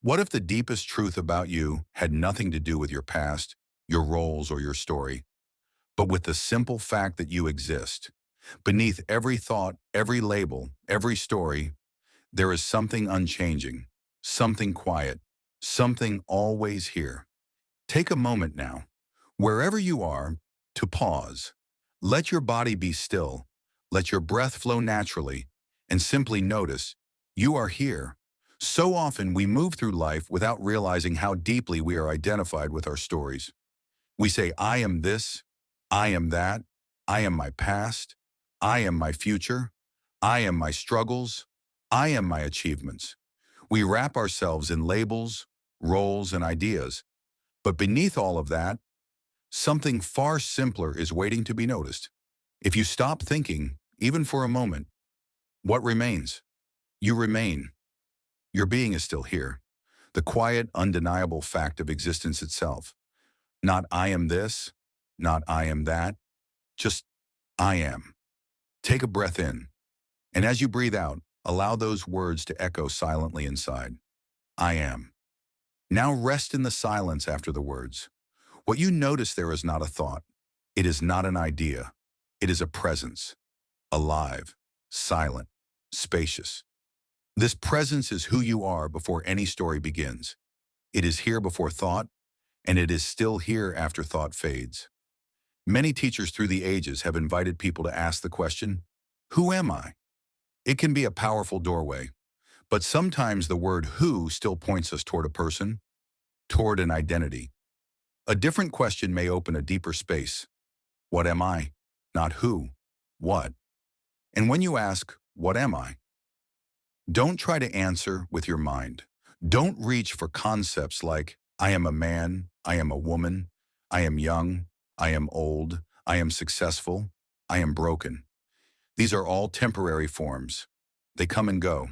What if the deepest truth about you had nothing to do with your past, your roles, or your story, but with the simple fact that you exist? Beneath every thought, every label, every story, there is something unchanging, something quiet, something always here. Take a moment now, wherever you are, to pause. Let your body be still, let your breath flow naturally, and simply notice you are here. So often we move through life without realizing how deeply we are identified with our stories. We say, I am this, I am that, I am my past, I am my future, I am my struggles, I am my achievements. We wrap ourselves in labels, roles, and ideas. But beneath all of that, something far simpler is waiting to be noticed. If you stop thinking, even for a moment, what remains? You remain. Your being is still here. The quiet, undeniable fact of existence itself. Not I am this, not I am that, just I am. Take a breath in, and as you breathe out, allow those words to echo silently inside. I am. Now rest in the silence after the words. What you notice there is not a thought. It is not an idea. It is a presence, alive, silent, spacious. This presence is who you are before any story begins. It is here before thought, and it is still here after thought fades. Many teachers through the ages have invited people to ask the question, who am I? It can be a powerful doorway, but sometimes the word who still points us toward a person, toward an identity. A different question may open a deeper space. What am I? Not who, what. And when you ask, what am I? Don't try to answer with your mind. Don't reach for concepts like, I am a man, I am a woman, I am young, I am old, I am successful, I am broken. These are all temporary forms. They come and go.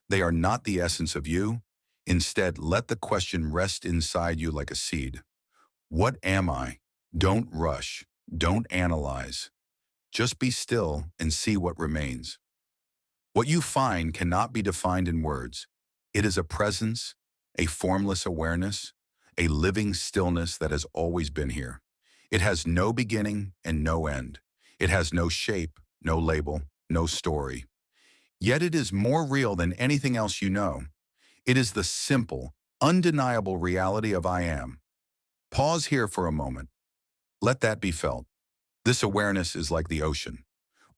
They are not the essence of you. Instead, let the question rest inside you like a seed. What am I? Don't rush. Don't analyze. Just be still and see what remains. What you find cannot be defined in words. It is a presence, a formless awareness, a living stillness that has always been here. It has no beginning and no end. It has no shape, no label, no story. Yet it is more real than anything else you know. It is the simple, undeniable reality of I am. Pause here for a moment. Let that be felt. This awareness is like the ocean.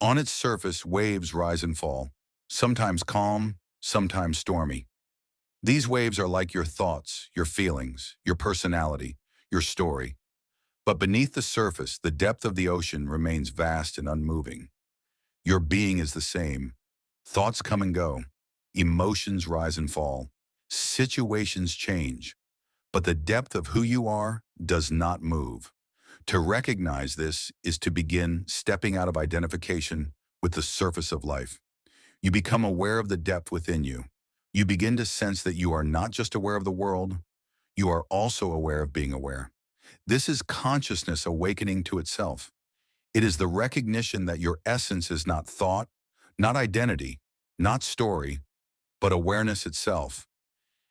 On its surface, waves rise and fall, sometimes calm, sometimes stormy. These waves are like your thoughts, your feelings, your personality, your story. But beneath the surface, the depth of the ocean remains vast and unmoving. Your being is the same. Thoughts come and go. Emotions rise and fall. Situations change. But the depth of who you are does not move. To recognize this is to begin stepping out of identification with the surface of life. You become aware of the depth within you. You begin to sense that you are not just aware of the world, you are also aware of being aware. This is consciousness awakening to itself. It is the recognition that your essence is not thought, not identity, not story, but awareness itself.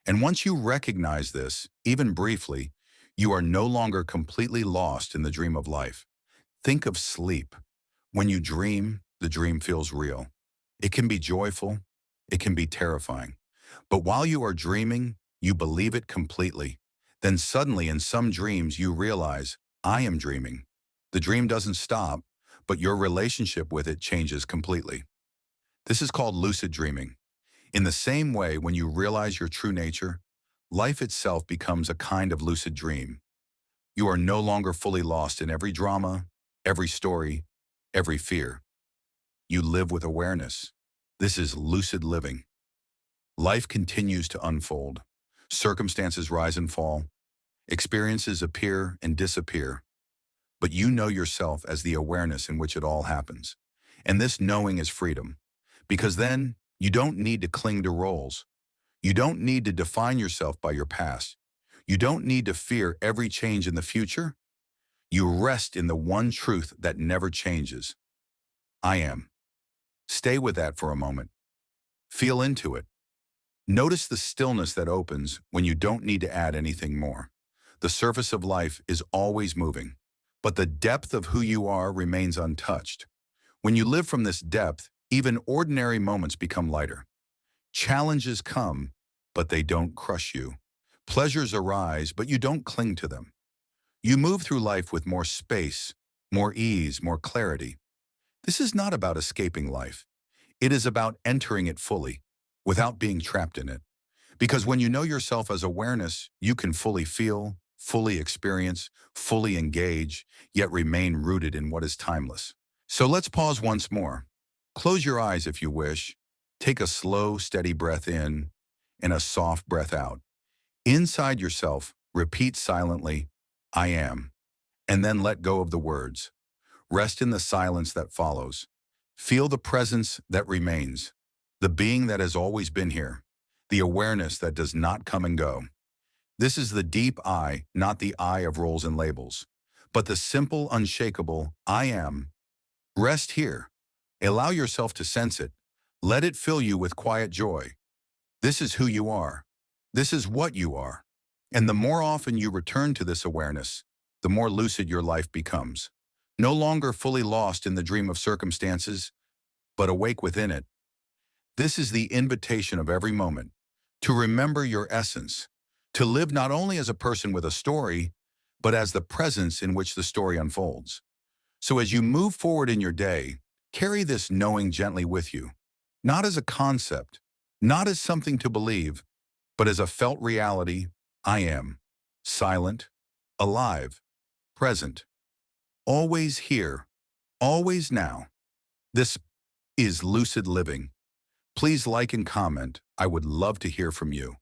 And once you recognize this, even briefly, you are no longer completely lost in the dream of life. Think of sleep. When you dream, the dream feels real. It can be joyful, it can be terrifying. But while you are dreaming, you believe it completely. Then suddenly in some dreams you realize, I am dreaming. The dream doesn't stop, but your relationship with it changes completely. This is called lucid dreaming. In the same way, when you realize your true nature, life itself becomes a kind of lucid dream. You are no longer fully lost in every drama, every story, every fear. You live with awareness. This is lucid living. Life continues to unfold. Circumstances rise and fall. Experiences appear and disappear. But you know yourself as the awareness in which it all happens. And this knowing is freedom. Because then you don't need to cling to roles. You don't need to define yourself by your past. You don't need to fear every change in the future. You rest in the one truth that never changes. I am. Stay with that for a moment. Feel into it. Notice the stillness that opens when you don't need to add anything more. The surface of life is always moving, but the depth of who you are remains untouched. When you live from this depth, even ordinary moments become lighter. Challenges come, but they don't crush you. Pleasures arise, but you don't cling to them. You move through life with more space, more ease, more clarity. This is not about escaping life. It is about entering it fully, without being trapped in it. Because when you know yourself as awareness, you can fully feel, fully experience, fully engage, yet remain rooted in what is timeless. So let's pause once more. Close your eyes if you wish. Take a slow, steady breath in and a soft breath out. Inside yourself, repeat silently, I am, and then let go of the words. Rest in the silence that follows. Feel the presence that remains, the being that has always been here, the awareness that does not come and go. This is the deep I, not the I of roles and labels, but the simple, unshakable I am. Rest here. Allow yourself to sense it. Let it fill you with quiet joy. This is who you are. This is what you are. And the more often you return to this awareness, the more lucid your life becomes. No longer fully lost in the dream of circumstances, but awake within it. This is the invitation of every moment, to remember your essence, to live not only as a person with a story, but as the presence in which the story unfolds. So as you move forward in your day, carry this knowing gently with you, not as a concept, not as something to believe, but as a felt reality. I am, silent, alive, present, always here, always now. This is lucid living. Please like and comment. I would love to hear from you.